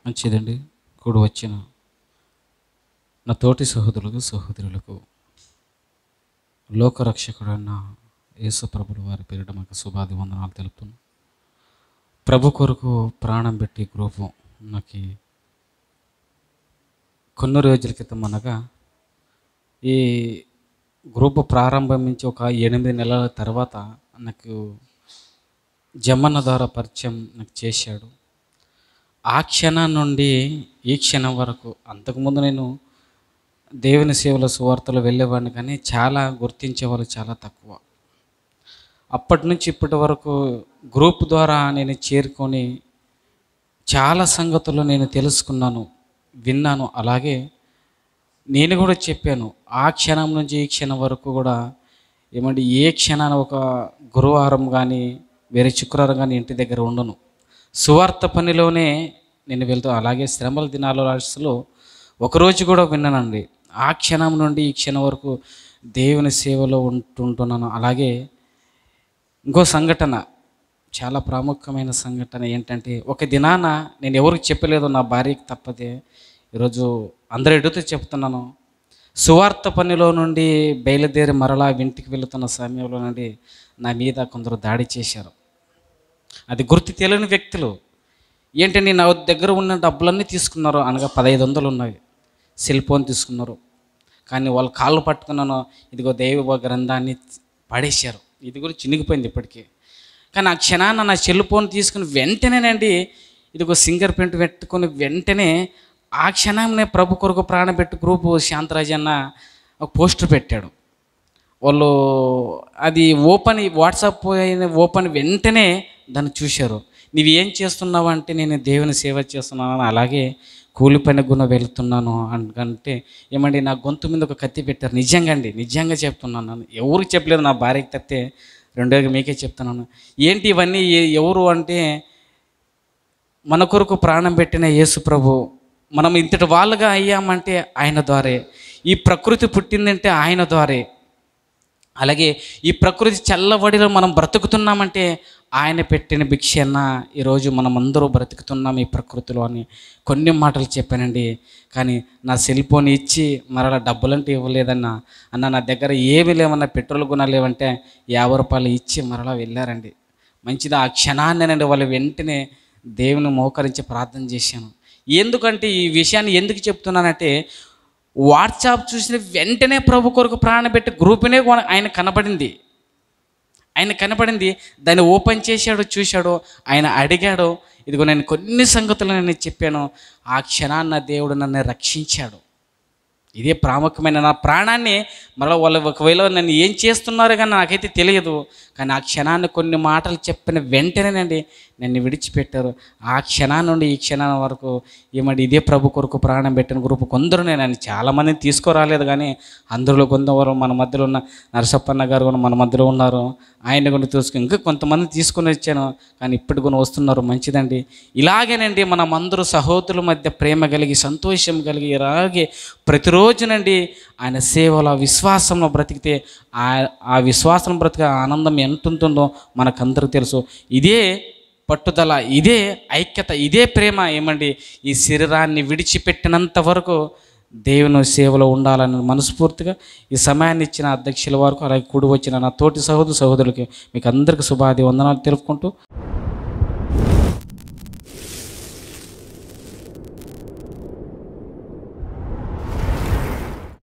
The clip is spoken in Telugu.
మంచిదండి. కూడి వచ్చిన నా తోటి సహోదరులకు సహోదరులకు లోకరక్షకుడన్న యేసు ప్రభుల వారి పేరిట మాకు శుభాది వందనాలు తెలుపుతున్నాను. ప్రభు కొరకు ప్రాణం పెట్టి గ్రూపు నాకు కొన్ని రోజుల క్రితం అనగా ఈ గ్రూపు ప్రారంభించి ఒక 8 నెలల తర్వాత నాకు జమన్న ద్వారా పరిచయం నాకు చేశాడు. ఆ క్షణం నుండి ఈ క్షణం వరకు, అంతకుముందు నేను దేవుని సేవల సువార్తలు వెళ్ళేవాడిని, కానీ చాలా గుర్తించేవాళ్ళు చాలా తక్కువ. అప్పటి నుంచి ఇప్పటి వరకు గ్రూప్ ద్వారా నేను చేరుకొని చాలా సంగతులు నేను తెలుసుకున్నాను, విన్నాను. అలాగే నేను కూడా చెప్పాను. ఆ క్షణం నుంచి ఈ క్షణం వరకు కూడా ఏమంటే ఏ క్షణాన ఒక గురువారం కానీ వేరే శుక్రవారం కానీ ఇంటి దగ్గర ఉండను. సువార్త పనిలోనే నేను వెళ్తూ, అలాగే శ్రమల దినాలలో ఒకరోజు కూడా విన్నానండి. ఆ క్షణం నుండి ఈ క్షణం వరకు దేవుని సేవలో ఉంటున్నాను. అలాగే ఇంకో సంఘటన, చాలా ప్రాముఖ్యమైన సంఘటన ఏంటంటే, ఒక దినాన నేను ఎవరికి చెప్పలేదు, నా భార్యకి తప్పదే, ఈరోజు అందరి ఎదుట చెప్తున్నాను. సువార్త పనిలో నుండి బయలుదేరి మరలా ఇంటికి వెళుతున్న సమయంలో నుండి నా మీద కొందరు దాడి చేశారు. అది గుర్తు తెలియని వ్యక్తులు. ఏంటంటే నా దగ్గర ఉన్న డబ్బులన్నీ తీసుకున్నారు. అనగా 1500 ఉన్నాయి. సెల్ ఫోన్ తీసుకున్నారు. కానీ వాళ్ళు కాళ్ళు పట్టుకున్నాను, ఇదిగో దైవ గ్రంథాన్ని పడేశారు. ఇది కూడా చినిగిపోయింది ఇప్పటికీ. కానీ ఆ క్షణాన నా సెల్ ఫోన్ తీసుకుని వెంటనేనండి, ఇదిగో సింగర్ ప్రింట్ పెట్టుకొని వెంటనే ఆ క్షణంనే ప్రభు కొరకు ప్రాణపెట్టి గ్రూపు శాంతరాజ్ అన్న ఒక పోస్టర్ పెట్టాడు. వాళ్ళు అది వాట్సాప్ ఓపెన్ వెంటనే దాన్ని చూశారు. నువ్వు ఏం చేస్తున్నావు అంటే, నేను దేవుని సేవ చేస్తున్నాను, అలాగే కూలి పని గుణ వెళ్తున్నాను అంటే, ఏమండి నా గొంతు మీద ఒక కత్తి పెట్టారు. నిజంగా అండి, నిజంగా చెప్తున్నాను. ఎవరికి చెప్పలేదు, నా భార్యకి తప్పితే రెండోగా మీకే చెప్తున్నాను. ఏంటి ఇవన్నీ ఎవరు అంటే, మన కొరకు ప్రాణం పెట్టిన యేసు ప్రభు. మనం ఇంతటి వాళ్ళుగా అయ్యామంటే ఆయన ద్వారే. ఈ ప్రకృతి పుట్టిందంటే ఆయన ద్వారే. అలాగే ఈ ప్రకృతి చల్లబడిలో మనం బ్రతుకుతున్నామంటే ఆయన పెట్టిన భిక్ష అన్న. ఈరోజు మనం అందరూ బ్రతుకుతున్నాం ఈ ప్రకృతిలో అని కొన్ని మాటలు చెప్పానండి. కానీ నా సెల్ ఫోన్ ఇచ్చి మరలా డబ్బులంటే ఇవ్వలేదన్నా. అన్న నా దగ్గర ఏమీ లేవన్నా, పెట్రోల్ కొన లేవంటే 50 రూపాయలు ఇచ్చి మరలా వెళ్ళారండి. మంచిది. ఆ క్షణాన్నేనండి వాళ్ళు వెంటనే దేవుని మోకరించి ప్రార్థన చేశాను. ఎందుకంటే ఈ విషయాన్ని ఎందుకు చెప్తున్నానంటే, వాట్సాప్ చూసిన వెంటనే ప్రభు కొరకు ప్రాణపెట్టి గ్రూపునే ఆయన కనపడింది. దాన్ని ఓపెన్ చేశాడు, చూశాడు, ఆయన అడిగాడు. ఇదిగో నేను కొన్ని సంగతులు నేను చెప్పాను. ఆ క్షణాన్న దేవుడు నన్ను రక్షించాడు. ఇదే ప్రాముఖ్యమైన నా ప్రాణాన్ని మళ్ళీ వాళ్ళు ఒకవేళ నన్ను ఏం చేస్తున్నారో కానీ నాకైతే తెలియదు. కానీ ఆ క్షణాన్ని కొన్ని మాటలు చెప్పిన వెంటనేనండి నన్ను విడిచిపెట్టారు. ఆ క్షణాన్ని నుండి ఈ క్షణం వరకు ఏమంటే ఇదే ప్రభు కొరకు ప్రాణం పెట్టిన గ్రూపు కొందరు, నేను చాలామందిని తీసుకురాలేదు, కానీ అందులో కొందరు మన మధ్యలో ఉన్న నరసప్పన్న గారు కూడా మన మధ్యలో ఉన్నారు. ఆయన కూడా తీసుకుని ఇంకా కొంతమంది తీసుకొని వచ్చాను, కానీ ఇప్పటి కూడా వస్తున్నారు. మంచిదండి. ఇలాగేనండి మనం అందరూ సహోదరుల మధ్య ప్రేమ కలిగి, సంతోషం కలిగి, ఇలాగే ప్రతిరోజునండి ఆయన సేవలో విశ్వాసంలో బ్రతికితే ఆ విశ్వాసం బ్రతికే ఆనందం ఎంత ఉంటుందో మనకందరికీ తెలుసు. ఇదే పట్టుదల, ఇదే ఐక్యత, ఇదే ప్రేమ ఏమండి ఈ శరీరాన్ని విడిచిపెట్టినంత వరకు దేవుని సేవలో ఉండాలని మనస్ఫూర్తిగా ఈ సమయాన్ని ఇచ్చిన అధ్యక్షుల వరకు, అలాగే కూడి వచ్చిన నా తోటి సహోదరులకి మీకు అందరికీ శుభాది వందనాలు తెలుపుకుంటూ